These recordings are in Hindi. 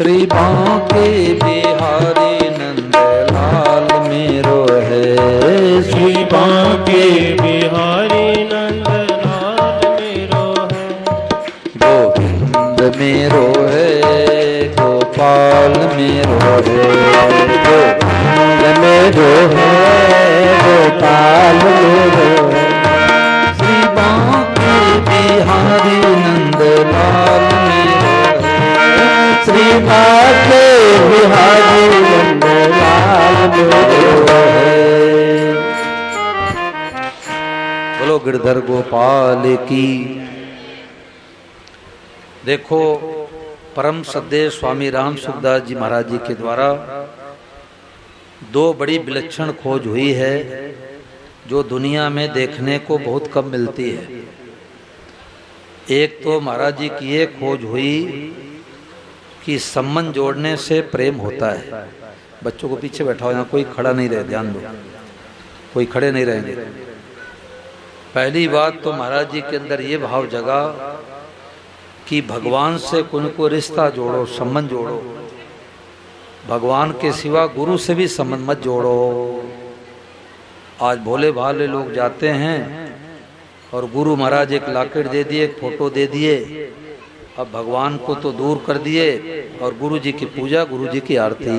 श्री बांके बिहारी नंद लाल मेरो है। श्री बांके बिहारी नंद लाल मेरो है। गोविंद मेरो है, गोपाल मेरो है। गोविंद मेरो है, गोपाल मेरो है। श्री बांके बिहारी नंद लाल मेरो है। श्री बांके बिहारी नंद लाल मेरो है। बोलो गिरधर गोपाल की। देखो परम सद्देव स्वामी राम सुखदास जी महाराज जी के द्वारा दो बड़ी विलक्षण खोज हुई है जो दुनिया में देखने को बहुत कम मिलती है। एक तो महाराज जी की ये खोज हुई कि संबंध जोड़ने से प्रेम होता है। बच्चों को पीछे बैठा हो, यहाँ कोई खड़ा नहीं रहे, ध्यान दो, कोई खड़े नहीं रहेंगे। पहली बात तो महाराज जी के अंदर ये भाव जगा कि भगवान से को रिश्ता जोड़ो, संबंध जोड़ो। भगवान के सिवा गुरु से भी संबंध मत जोड़ो। आज भोले भाले लोग जाते हैं और गुरु महाराज एक लॉकेट दे दिए, एक फोटो दे दिए, अब भगवान को तो दूर कर दिए और गुरु जी की पूजा, गुरु जी की आरती।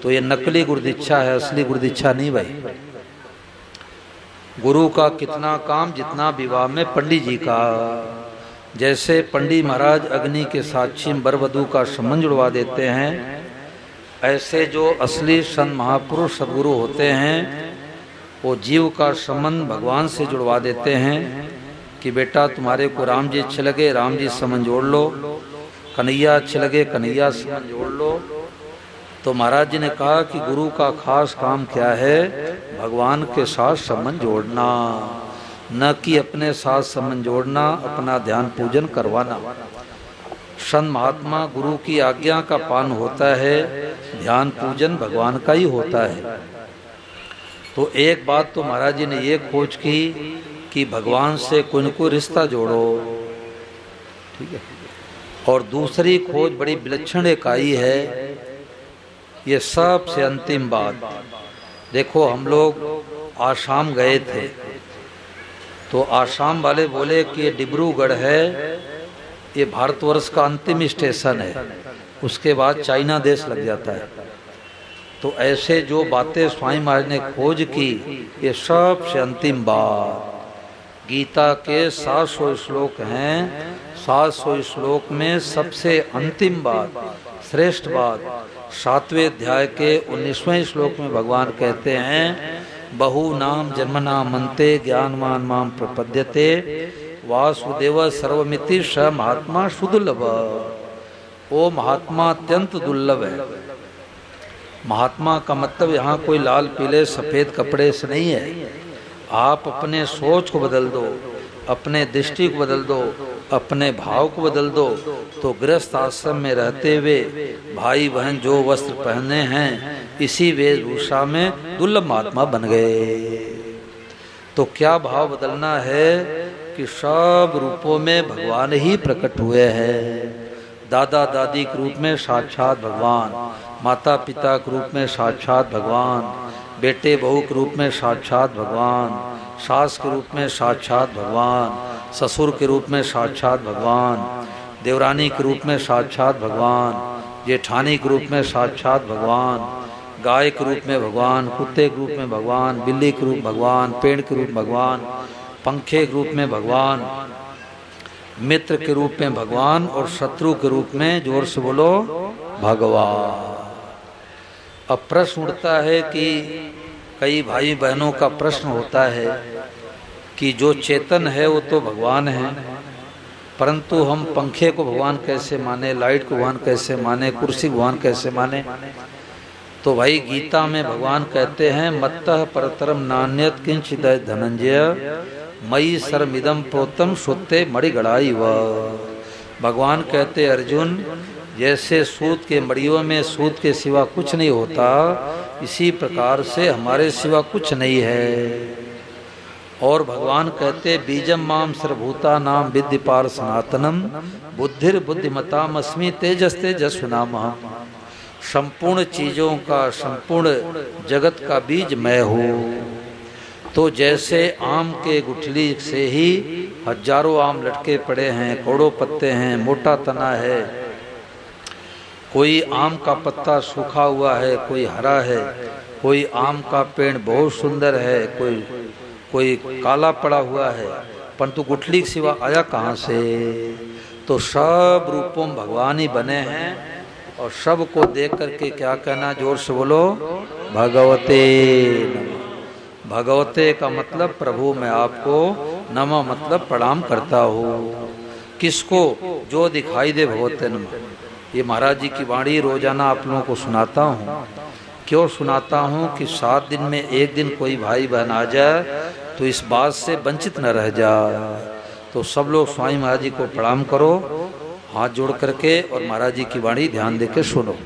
तो ये नकली गुरुदीक्षा है, असली गुरुदीक्षा नहीं भाई। गुरु का कितना काम जितना विवाह में पंडित जी का। जैसे पंडित महाराज अग्नि के साक्षी वर वधू का संबंध जुड़वा देते हैं, ऐसे जो असली संत महापुरुष सदगुरु होते हैं वो जीव का संबंध भगवान से जुड़वा देते हैं कि बेटा तुम्हारे को राम जी अच्छे लगे, राम जी संबंध जोड़ लो। कन्हैया अच्छे लगे, कन्हैया संबंध जोड़ लो। तो महाराज जी ने कहा कि गुरु का खास काम क्या है? भगवान के साथ संबंध जोड़ना, न कि अपने साथ संबंध जोड़ना, अपना ध्यान पूजन करवाना। संत महात्मा गुरु की आज्ञा का पालन होता है, ध्यान पूजन भगवान का ही होता है। तो एक बात तो महाराज जी ने ये खोज की कि भगवान से कोई रिश्ता जोड़ो, ठीक है। और दूसरी खोज बड़ी विलक्षण इकाई है, ये सबसे अंतिम बात। देखो हम लोग आसाम गए थे तो आसाम वाले बोले कि डिब्रूगढ़ है, ये भारतवर्ष का अंतिम स्टेशन है, उसके बाद चाइना देश लग जाता है। तो ऐसे जो बातें स्वामी महाराज ने खोज की, ये सबसे अंतिम बात। गीता के 700 श्लोक हैं, 700 श्लोक में सबसे अंतिम बात, श्रेष्ठ बात 7वें अध्याय के 19वें श्लोक में भगवान कहते हैं, बहु नाम जन्मना मनते ज्ञानवान माम प्रपद्यते वासुदेव सर्वमिति स महात्मा सुदुर्लभ। वो महात्मा अत्यंत दुर्लभ है। महात्मा का मतलब यहाँ कोई लाल पीले सफेद कपड़े से नहीं है। आप अपने सोच को बदल दो, अपने दृष्टि को बदल दो, अपने भाव को बदल दो, तो गृहस्थ आश्रम में रहते हुए भाई बहन जो वस्त्र पहने हैं इसी वेशभूषा में दुर्लभ महात्मा बन गए। तो क्या भाव बदलना है कि सब रूपों में भगवान ही प्रकट हुए हैं। दादा दादी के रूप में साक्षात भगवान, माता पिता के रूप में साक्षात भगवान, बेटे बहू के रूप में साक्षात भगवान, सास के रूप में साक्षात भगवान, ससुर के रूप में साक्षात भगवान, देवरानी के रूप में साक्षात भगवान, जेठानी के रूप में साक्षात भगवान, गाय के रूप में भगवान, कुत्ते के रूप में भगवान, बिल्ली के रूप भगवान, पेड़ के रूप भगवान, पंखे के रूप में भगवान, मित्र के रूप में भगवान और शत्रु के रूप में, जोर से बोलो, भगवान। अब प्रश्न उठता है कि कई भाई बहनों का प्रश्न होता है कि जो चेतन है वो तो भगवान है, परंतु हम पंखे को भगवान कैसे माने, लाइट को भगवान कैसे माने, कुर्सी को भगवान कैसे माने। तो भाई गीता में भगवान कहते हैं, मत्तः परतरम नान्यत किंचिद धनंजय मयि सर्वमिदं प्रोतम सुत्ते मणिगणाई व। भगवान कहते अर्जुन, जैसे सूत के मड़ियों में सूत के सिवा कुछ नहीं होता, इसी प्रकार से हमारे सिवा कुछ नहीं है। और भगवान कहते बीजम माम सर्वभूता नाम विद्य पार सनातनम बुद्धिर बुद्धिमताम अस्मि तेजस तेजस्विनामः। संपूर्ण चीजों का, संपूर्ण जगत का बीज मैं हूँ। तो जैसे आम के गुठली से ही हजारों आम लटके पड़े हैं, करोड़ों पत्ते हैं, मोटा तना है, कोई आम का पत्ता सूखा हुआ है, कोई हरा है, कोई आम का पेड़ बहुत सुंदर है, कोई काला पड़ा हुआ है, परंतु गुठली के सिवा आया कहाँ से? तो सब रूपों में भगवान ही बने हैं। और सब को देख करके क्या कहना, जोर से बोलो, भगवते नमः। भगवते का मतलब प्रभु मैं आपको, नमः मतलब प्रणाम करता हूँ। किसको? जो दिखाई दे भगवते नमः। ये महाराज जी की वाणी रोजाना आप लोगों को सुनाता हूँ। क्यों सुनाता हूँ? कि 7 दिन में एक दिन कोई भाई बहन आ जाए तो इस बात से वंचित न रह जाए। तो सब लोग स्वामी महाराज जी को प्रणाम करो हाथ जोड़ करके, और महाराज जी की वाणी ध्यान देके सुनो।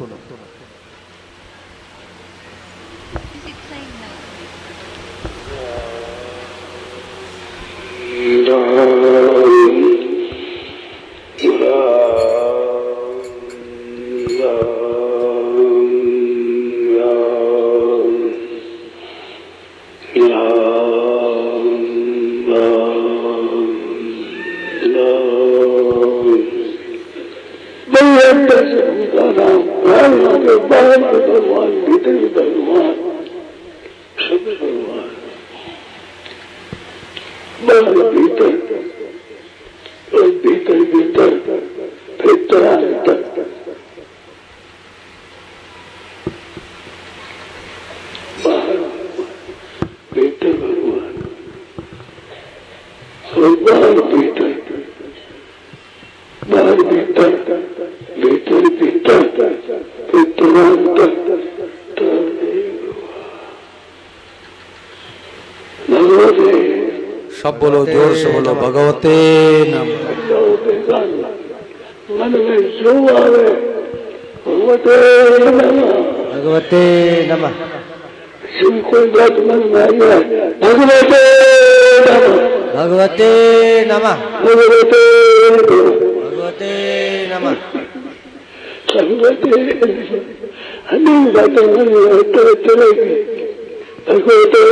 सब बोलो, जोर से बोलो, भगवते नमः। मन में जो आवे भगवते नमः, भगवते नमः। कोई बात मन में आई है, भगवते नमः, भगवते नमः, भगवते भगवते नमः, भगवते। अनेक बातें मन में चलेगी, भगवते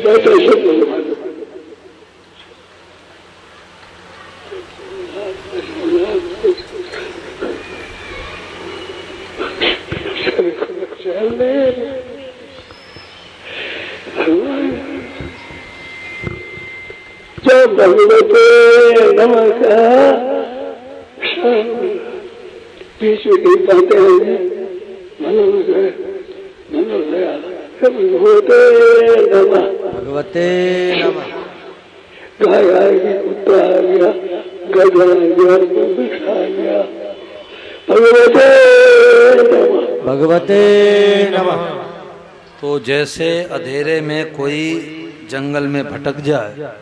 बातें सब जब भगवते नमः का बीच की बातें भगवते नमः, भगवते नमः। गाय आएगी, कुत्ता आ गया, गधा आ गया, बिच्छा आ गया, भगवते नमः, भगवते नमः। तो जैसे अंधेरे में कोई जंगल में भटक जाए,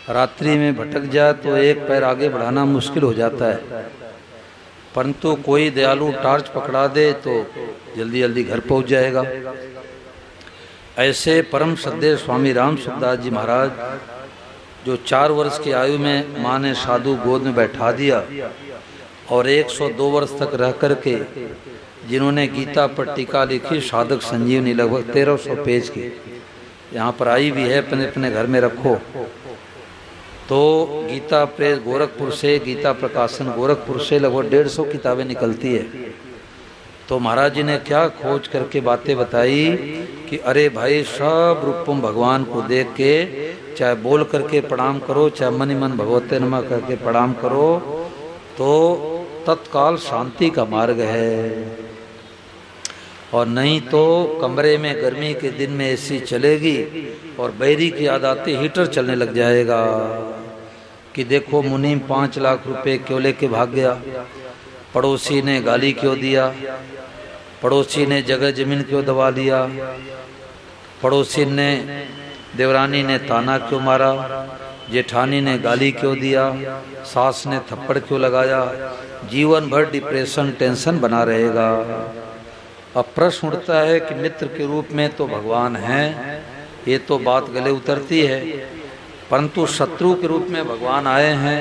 रात्रि में भटक जाए तो एक पैर आगे बढ़ाना मुश्किल हो जाता है, परंतु कोई दयालु टार्च पकड़ा दे तो जल्दी जल्दी घर पहुंच जाएगा। ऐसे परम श्रद्धेय स्वामी राम सुखदास जी महाराज, जो 4 वर्ष की आयु में माँ ने साधु गोद में बैठा दिया और 102 वर्ष तक रह करके जिन्होंने गीता पर टीका लिखी, साधक संजीवनी, लगभग 1300 पेज की, यहाँ पर आई भी है, अपने अपने घर में रखो। तो गीता प्रेस गोरखपुर से, गीता प्रकाशन गोरखपुर से लगभग 150 किताबें निकलती है। तो महाराज जी ने क्या खोज करके बातें बताई कि अरे भाई, सब रूपों भगवान को देख के चाहे बोल करके प्रणाम करो, चाहे मन ही मन भगवते नमः करके प्रणाम करो, तो तत्काल शांति का मार्ग है। और नहीं तो कमरे में गर्मी के दिन में एसी चलेगी और बैरी की याद आती हीटर चलने लग जाएगा कि देखो मुनीम 5 लाख रुपए क्यों लेके भाग गया, पड़ोसी ने गाली क्यों दिया, पड़ोसी ने जगह जमीन क्यों दबा लिया, पड़ोसी ने देवरानी ने ताना क्यों मारा, जेठानी ने गाली क्यों दिया, सास ने थप्पड़ क्यों लगाया। जीवन भर डिप्रेशन टेंशन बना रहेगा। अब प्रश्न उठता है कि मित्र के रूप में तो भगवान हैं, ये तो बात गले उतरती है, परंतु शत्रु के रूप में भगवान आए हैं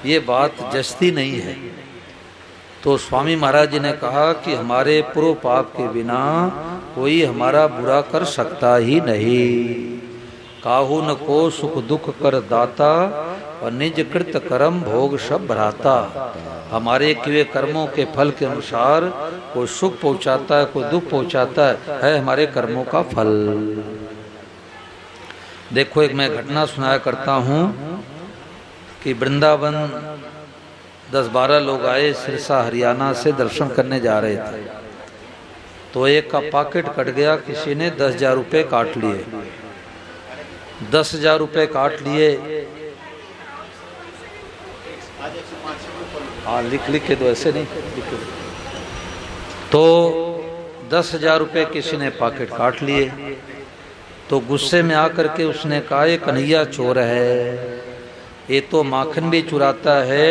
ये बात जचती नहीं है। तो स्वामी महाराज जी ने कहा कि हमारे पूर्व पाप के बिना कोई हमारा बुरा कर सकता ही नहीं। काहू न को सुख दुख कर दाता और निज कृत कर्म भोग सब भराता। हमारे किए कर्मों के फल के अनुसार कोई सुख पहुंचाता है, कोई दुख पहुंचाता है हमारे कर्मों का फल। देखो एक मैं घटना सुनाया करता हूँ कि वृंदावन 10-12 लोग आए सिरसा हरियाणा से दर्शन करने जा रहे थे। तो एक का पॉकेट कट गया, किसी ने 10,000 रुपये काट लिए। 10,000 रुपये काट लिए। हाँ लिख के दो, ऐसे नहीं लिख। तो 10,000 रुपये किसी ने पॉकेट काट लिए। तो गुस्से में आकर के उसने कहा ये कन्हैया चोर है, ये तो माखन भी चुराता है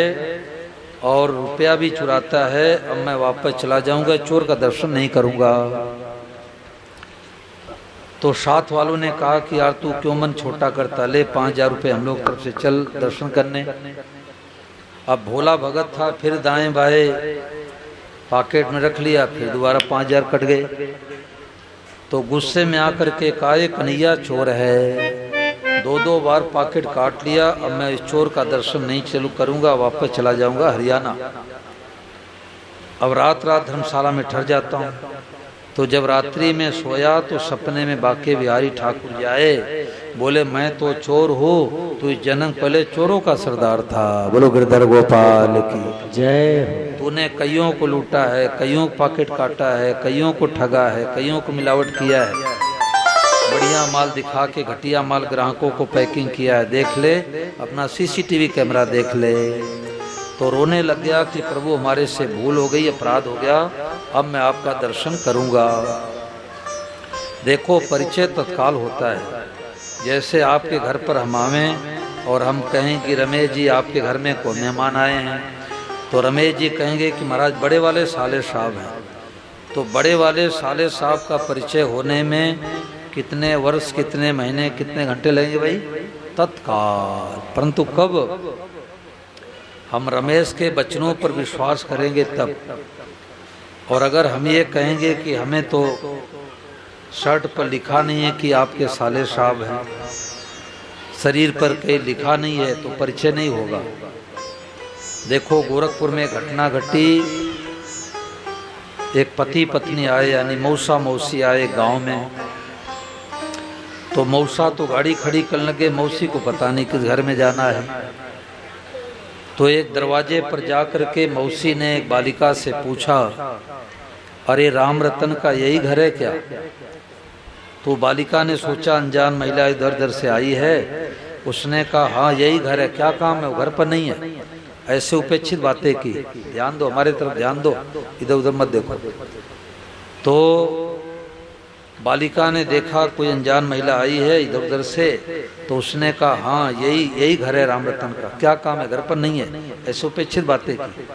और रुपया भी चुराता है। अब मैं वापस चला जाऊंगा, चोर का दर्शन नहीं करूंगा। तो साथ वालों ने कहा कि यार तू क्यों मन छोटा करता, ले 5,000 रुपये हम लोग तरफ से चल दर्शन करने। अब भोला भगत था, फिर दाएं बाएं पॉकेट में रख लिया, फिर दोबारा 5,000 कट गए। तो गुस्से में आकर के कहा ये कन्हैया चोर है, 2-2 बार पॉकेट काट लिया। अब मैं इस चोर का दर्शन नहीं चालू करूंगा, वापस चला जाऊंगा हरियाणा। अब रात धर्मशाला में ठहर जाता हूँ। तो जब रात्रि में सोया तो सपने में बाके बिहारी ठाकुर जी आए, बोले मैं तो चोर हूँ, तू जन्म पहले चोरों का सरदार था। बोलो गिरधर गोपाल की जय। तूने कईयों को लूटा है, कईयों को पॉकेट काटा है, कईयों को ठगा है, कईयों को मिलावट किया है, बढ़िया माल दिखा के घटिया माल ग्राहकों को पैकिंग किया है। देख ले, अपना CCTV कैमरा देख ले। तो रोने लग गया कि प्रभु हमारे से भूल हो गई, अपराध हो गया, अब मैं आपका दर्शन करूंगा। देखो परिचय तत्काल होता है। जैसे आपके घर पर हम आवें और हम कहें कि रमेश जी आपके घर में कोई मेहमान आए हैं, तो रमेश जी कहेंगे कि महाराज बड़े वाले साले साहब हैं। तो बड़े वाले साले साहब का परिचय होने में कितने वर्ष, कितने महीने, कितने घंटे लगेंगे भाई? तत्काल। परंतु कब हम रमेश के वचनों पर विश्वास करेंगे तब। और अगर हम ये कहेंगे कि हमें तो शर्ट पर लिखा नहीं है कि आपके साले साहब हैं, शरीर पर कहीं लिखा नहीं है, तो परिचय नहीं होगा। देखो गोरखपुर में घटना घटी, एक पति पत्नी आए, यानी मौसा मौसी आए गांव में। तो मौसा तो गाड़ी खड़ी करने लगे, मौसी को पता नहीं किस घर में जाना है। तो एक दरवाजे पर जाकर के मौसी ने एक बालिका से पूछा, अरे राम रतन का यही घर है क्या? तो बालिका ने सोचा अनजान महिला इधर उधर से आई है, उसने कहा हाँ यही घर है, क्या काम है? वो घर पर नहीं है। ऐसे उपेक्षित बातें की। ध्यान दो, हमारे तरफ ध्यान दो, इधर उधर मत देखो। तो बालिका ने देखा कोई अनजान महिला आई है इधर उधर से, तो उसने कहा हाँ यही घर है राम रतन का, क्या काम है? घर पर नहीं है। ऐसे उपेक्षित बातें की।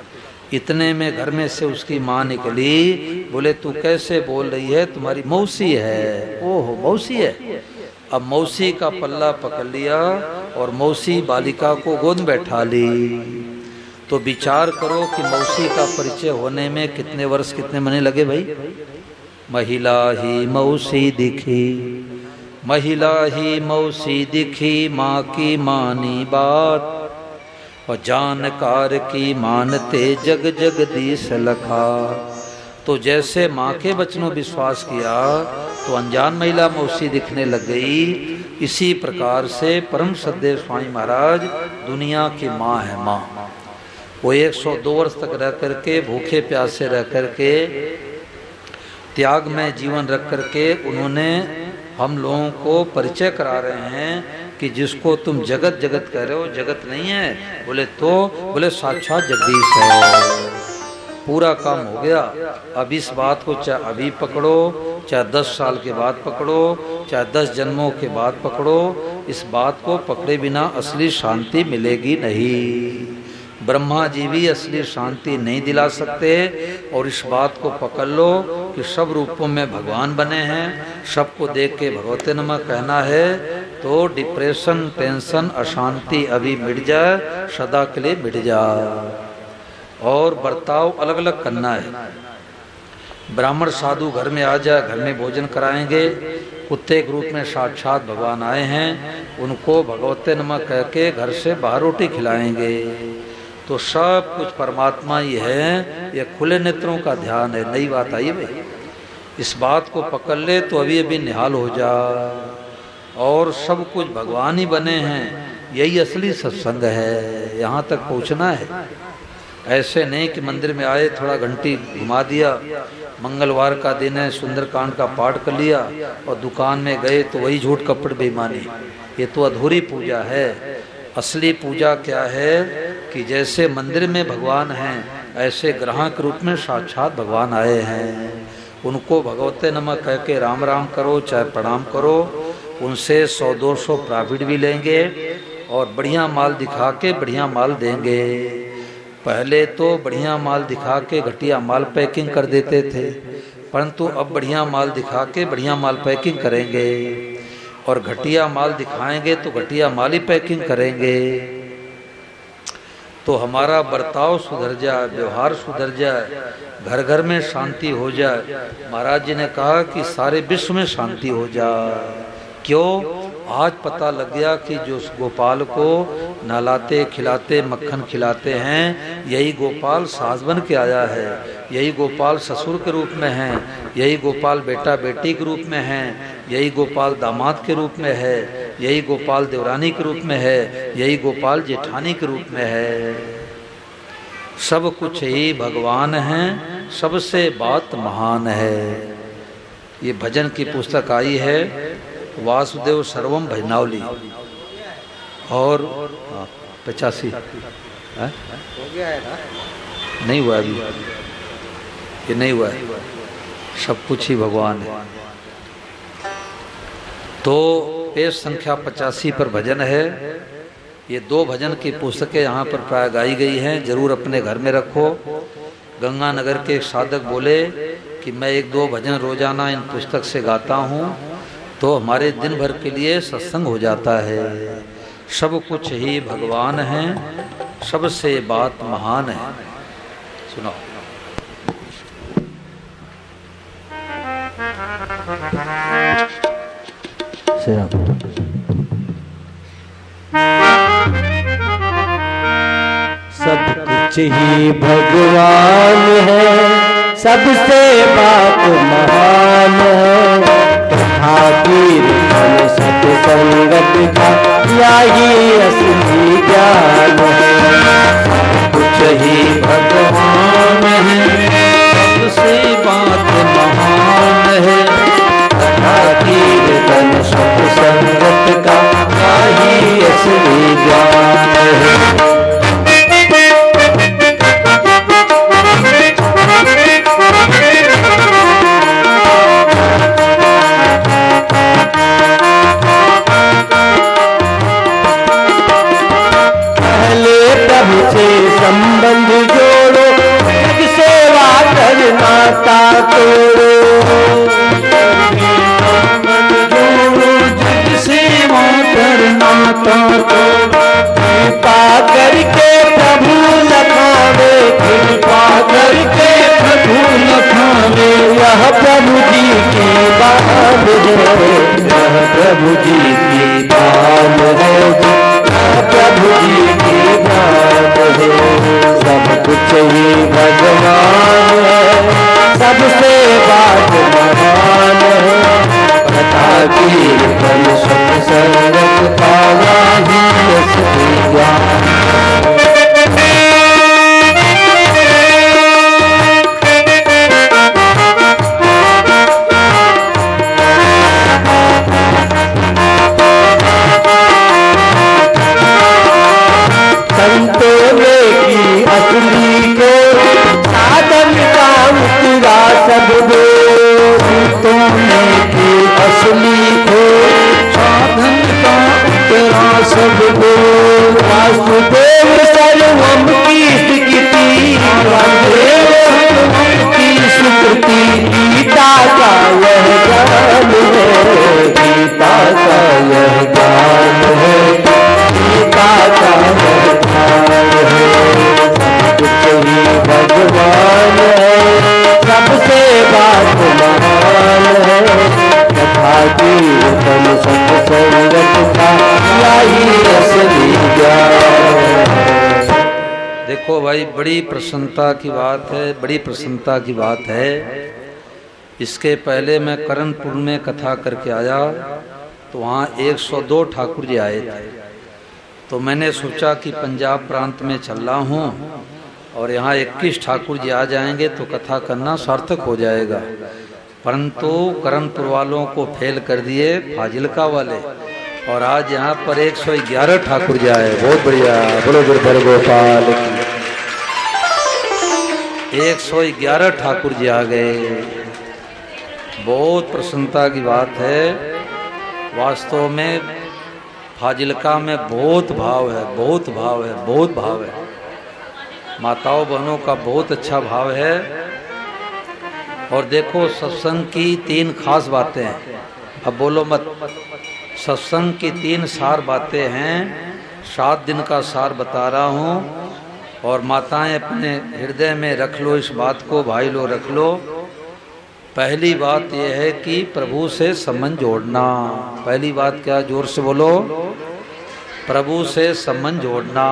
इतने में घर में से उसकी माँ निकली, बोले तू कैसे बोल रही है, तुम्हारी मौसी है। ओहो मौसी है। अब मौसी का पल्ला पकड़ लिया और मौसी बालिका को गोद बैठा ली। तो विचार करो कि मौसी का परिचय होने में कितने वर्ष, कितने महीने लगे भाई? महिला ही मौसी दिखी, महिला ही मौसी दिखी, माँ की मानी बात और जानकार की मानते जग जगदीश लखा। तो जैसे माँ के वचनों विश्वास किया तो अनजान महिला मौसी दिखने लग गई। इसी प्रकार से परम श्रद्धेय स्वामी महाराज दुनिया की माँ है। माँ वो 102 वर्ष तक रह करके, भूखे प्यासे रह करके, त्याग में जीवन रख करके उन्होंने हम लोगों को परिचय करा रहे हैं कि जिसको तुम जगत जगत कह रहे हो, जगत नहीं है। बोले साक्षात जगदीश है। पूरा काम हो गया। अब इस बात को चाहे अभी पकड़ो, चाहे 10 साल के बाद पकड़ो, चाहे 10 जन्मों के बाद पकड़ो, इस बात को पकड़े बिना असली शांति मिलेगी नहीं। ब्रह्मा जी भी असली शांति नहीं दिला सकते। और इस बात को पकड़ लो कि सब रूपों में भगवान बने हैं, सबको देख के भगवते नमः कहना है तो डिप्रेशन, टेंशन, अशांति अभी मिट जाए, सदा के लिए मिट जाए। और बर्ताव अलग अलग करना है। ब्राह्मण साधु घर में आ जाए, घर में भोजन कराएंगे, कुत्ते के रूप में साक्षात भगवान आए हैं, उनको भगवते नमः कह के घर से बाहर रोटी खिलाएंगे। तो सब कुछ परमात्मा ही है, ये खुले नेत्रों का ध्यान है। नई बात आई भाई, इस बात को पकड़ ले तो अभी अभी निहाल हो जा। और सब कुछ भगवान ही बने हैं, यही असली सत्संग है, यहाँ तक पहुँचना है। ऐसे नहीं कि मंदिर में आए, थोड़ा घंटी घुमा दिया, मंगलवार का दिन है, सुंदरकांड का पाठ कर लिया और दुकान में गए तो वही झूठ कपट बेईमानी, ये तो अधूरी पूजा है। असली पूजा क्या है कि जैसे मंदिर में भगवान हैं, ऐसे ग्राहक रूप में साक्षात भगवान आए हैं। उनको भगवते नमः कह के राम राम करो, चाहे प्रणाम करो, उनसे 100-200 प्रॉफिट भी लेंगे और बढ़िया माल दिखा के बढ़िया माल देंगे। पहले तो बढ़िया माल दिखा के घटिया माल पैकिंग कर देते थे, परंतु अब बढ़िया माल दिखा के बढ़िया माल पैकिंग करेंगे, और घटिया माल दिखाएंगे तो घटिया माल ही पैकिंग करेंगे। तो हमारा बर्ताव सुधर जाए, व्यवहार सुधर जाए, घर घर में शांति हो जाए। महाराज जी ने कहा कि सारे विश्व में शांति हो जाए। क्यों? आज पता लग गया कि जो गोपाल को नहलाते खिलाते मक्खन खिलाते हैं, यही गोपाल सास बन के आया है, यही गोपाल ससुर के रूप में है, यही गोपाल बेटा बेटी के रूप में है, यही गोपाल दामाद के रूप में है, यही गोपाल देवरानी के रूप में है, यही गोपाल जेठानी के रूप में है। सब कुछ ही भगवान है, सबसे बात महान है। ये भजन की पुस्तक आई है, वासुदेव सर्वम भजनावली, और 85 हो गया है ना? नहीं हुआ अभी, ये नहीं हुआ है, सब कुछ ही भगवान है। तो पेज संख्या 85 पर भजन है। ये 2 भजन की पुस्तकें यहाँ पर प्राय गाई गई हैं, जरूर अपने घर में रखो। गंगानगर के एक साधक बोले कि मैं 1-2 भजन रोजाना इन पुस्तक से गाता हूँ तो हमारे दिन भर के लिए सत्संग हो जाता है। सब कुछ ही भगवान है, सबसे बात महान है। सुनाओ। सब कुछ ही भगवान है, सबसे बात महान है। कीर्तन सत्संगत का यही असली ज्ञान है। कुछ ही भगवान है, सबसे बात महान है। कीर्तन सत्संगत का यही असली ज्ञान है। संबंध जोड़ो, बड़ी प्रसन्नता की बात है, बड़ी प्रसन्नता की बात है। इसके पहले मैं करणपुर में कथा करके आया तो वहाँ 102 ठाकुर जी आए थे। तो मैंने सोचा कि पंजाब प्रांत में चल रहा हूँ और यहाँ 21 ठाकुर जी आ जाएंगे तो कथा करना सार्थक हो जाएगा, परंतु करणपुर वालों को फेल कर दिए फाजिलका वाले, और आज यहाँ पर 111 ठाकुर जी आए। बहुत बढ़िया, बोलो गुरुदेव गोपाल की। 111 ठाकुर जी आ गए, बहुत प्रसन्नता की बात है। वास्तव में फाजिलका में बहुत भाव है, बहुत भाव है, बहुत भाव है। माताओं बहनों का बहुत अच्छा भाव है। और देखो सत्संग की 3 खास बातें हैं, अब बोलो मत। सत्संग की 3 सार बातें हैं, 7 दिन का सार बता रहा हूँ, और माताएं अपने हृदय में रख लो इस बात को, भाई लोग रख लो। पहली बात यह है कि प्रभु से संबंध जोड़ना। पहली बात क्या, जोर से बोलो, प्रभु से संबंध जोड़ना।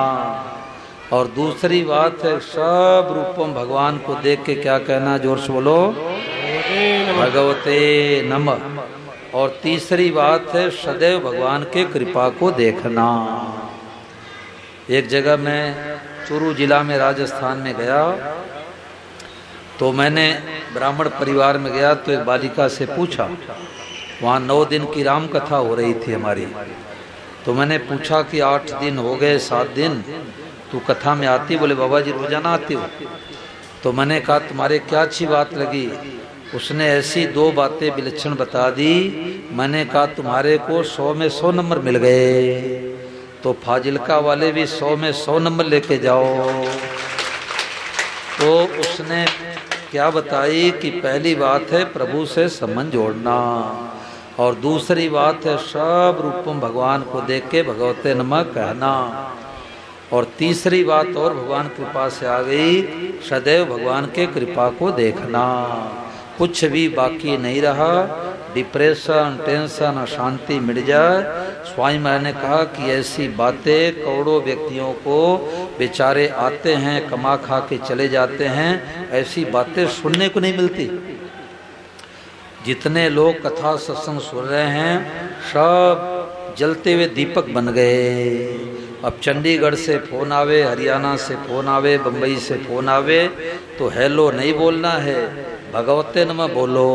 और दूसरी बात है सब रूपों भगवान को देख के क्या कहना, जोर से बोलो, भगवते नमः। और तीसरी बात है सदैव भगवान के कृपा को देखना। एक जगह मैं चूरू जिला में राजस्थान में गया तो मैंने ब्राह्मण परिवार में गया तो एक बालिका से पूछा, वहाँ 9 दिन की राम कथा हो रही थी हमारी। तो मैंने पूछा कि 8 दिन हो गए, 7 दिन तू कथा में आती? बोले बाबा जी रोजाना आती हो। तो मैंने कहा तुम्हारे क्या अच्छी बात लगी? उसने ऐसी 2 बातें विलक्षण बता दी। मैंने कहा तुम्हारे को 100 में 100 नंबर मिल गए, तो फाजिलका वाले भी 100 में 100 नंबर लेके जाओ। तो उसने क्या बताई कि पहली बात है प्रभु से संबंध जोड़ना, और दूसरी बात है सब रूपों भगवान को देख के भगवते नमः कहना, और तीसरी बात और भगवान कृपा से आ गई, सदैव भगवान के कृपा को देखना। कुछ भी बाकी नहीं रहा, डिप्रेशन, टेंशन, अशांति मिट जाए। स्वामी महाराज ने कहा कि ऐसी बातें करोड़ों व्यक्तियों को बेचारे आते हैं, कमा खा के चले जाते हैं, ऐसी बातें सुनने को नहीं मिलती। जितने लोग कथा सत्संग सुन रहे हैं सब जलते हुए दीपक बन गए। अब चंडीगढ़ से फोन आवे, हरियाणा से फोन आवे, बम्बई से फोन आवे, तो हेलो नहीं बोलना है, भगवते नमः बोलो।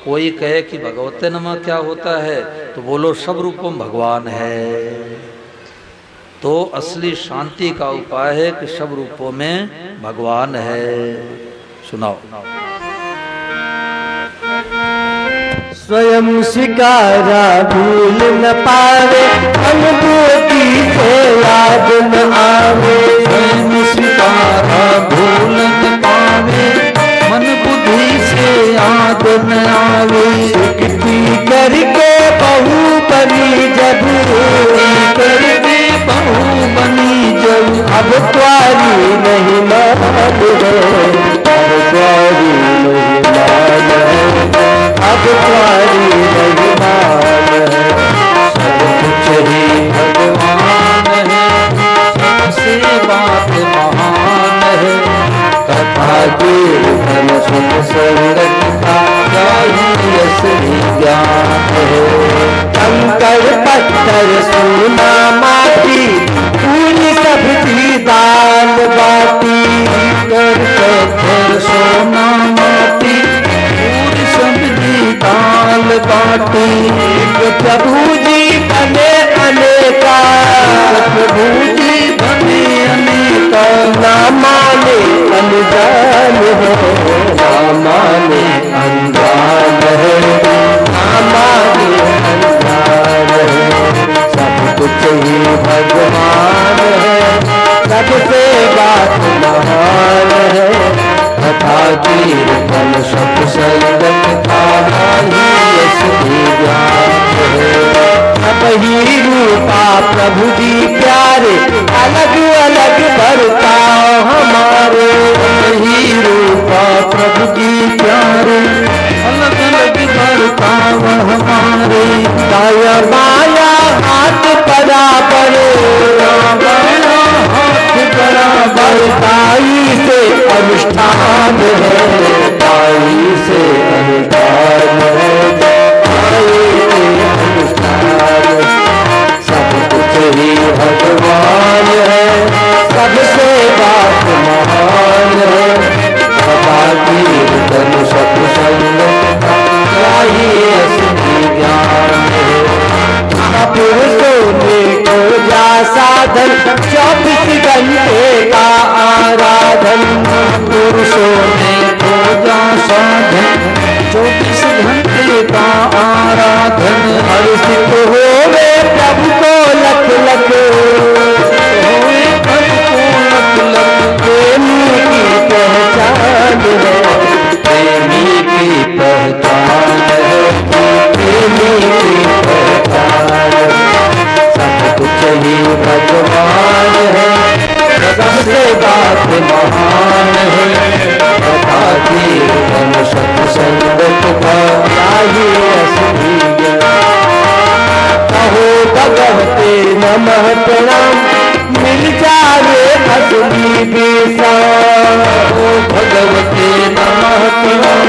कोई कहे कि भगवते नमः क्या होता है, तो बोलो सब रूपों भगवान है। तो असली शांति का उपाय है कि सब रूपों में भगवान है। सुनाओ। स्वयं स्वीकारा भूल न पावे, अनुभूति से याद न आवे। स्वयं स्वीकारा भूल न पावे, मन बुद्धि से याद न आवे। स्वीकृति करके बहु बनी जब, करके बहु बनी जब, अब त्वारी नहीं मान है, अब त्वारी नहीं मान है, अब त्वारी नहीं मान है। सब कुछ ही भगवान है, सबसे बात महान है। कथा कीर्तन सुख संगत का जाहि असली ज्ञान है। कंकड़ पत्थर सोना माटी, फूल सब्जी दाल बाटी। कंकड़ पत्थर सोना माटी, फूल सब्जी दाल बाटी। प्रभु जी बने अनेका, प्रभु जी बने अनेका। ना माने अनजान है, ना माने अनजान है, ना माने अनजान है। सब कुछ ही भगवान है, सबसे बात महान है। कथा कीर्तन सब संगत का ही असली ज्ञान है। अनुष्ठान है, आई से अनुष्ठान है, आई से अनुष्ठान। सब कुछ ही भगवान है, सबसे बात महान है। सदा कीर्तन सत्संग यही असली ज्ञान है। पुरुषों में को जा साधन, 24 घंटे का आराधन। पुरुषों में को जा साधन, 24 घंटे का आराधन। हर्षित होवे प्रभु को लख लख, होवे प्रभु को लख लख। प्रेमी की पहचान है, प्रेमी की पहचान है, प्रेमी की पहचान। सब कुछ ही भगवान है, सबसे बात महान है। कथा कीर्तन सत्संगत का यही असली ज्ञान। कहो भगवते नमः प्रणाम, मिल जाए असली बेसान। कहो भगवते नमः प्रणाम,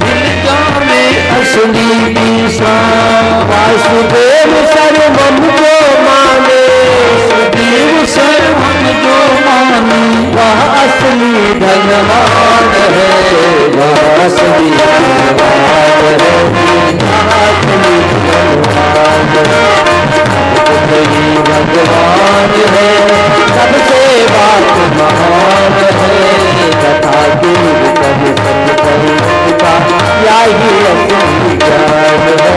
मिल जाए असली बेसान। वासुदेव सर्वम जो माने, वासुदेव सर्वम जो माने, वह असली धनवान है, वह असली धनवान है, वह असली धनवान है। वही भगवान है, सबसे बात महान है। कथा कीर्तन सत्संग का यही असली ज्ञान है,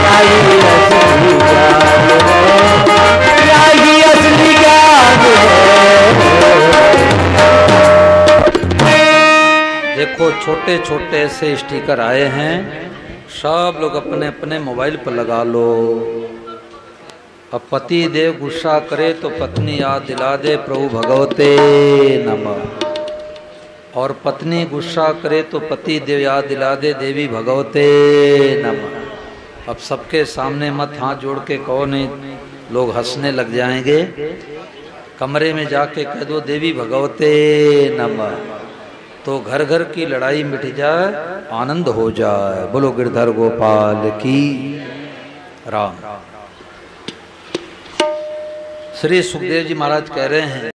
यही असली ज्ञान है, यही असली ज्ञान है। देखो छोटे छोटे से स्टिकर आए हैं, सब लोग अपने अपने मोबाइल पर लगा लो। अब पति देव गुस्सा करे तो पत्नी याद दिला दे प्रभु भगवते नमः। और पत्नी गुस्सा करे तो पति देव याद दिला दे देवी भगवते नमः। अब सबके सामने मत हाथ जोड़ के कहो, नहीं लोग हंसने लग जाएंगे। कमरे में जाके कह दो देवी भगवते नमः, तो घर घर की लड़ाई मिट जाए, आनंद हो जाए। बोलो गिरधर गोपाल की राम। श्री सुखदेव जी महाराज कह रहे हैं,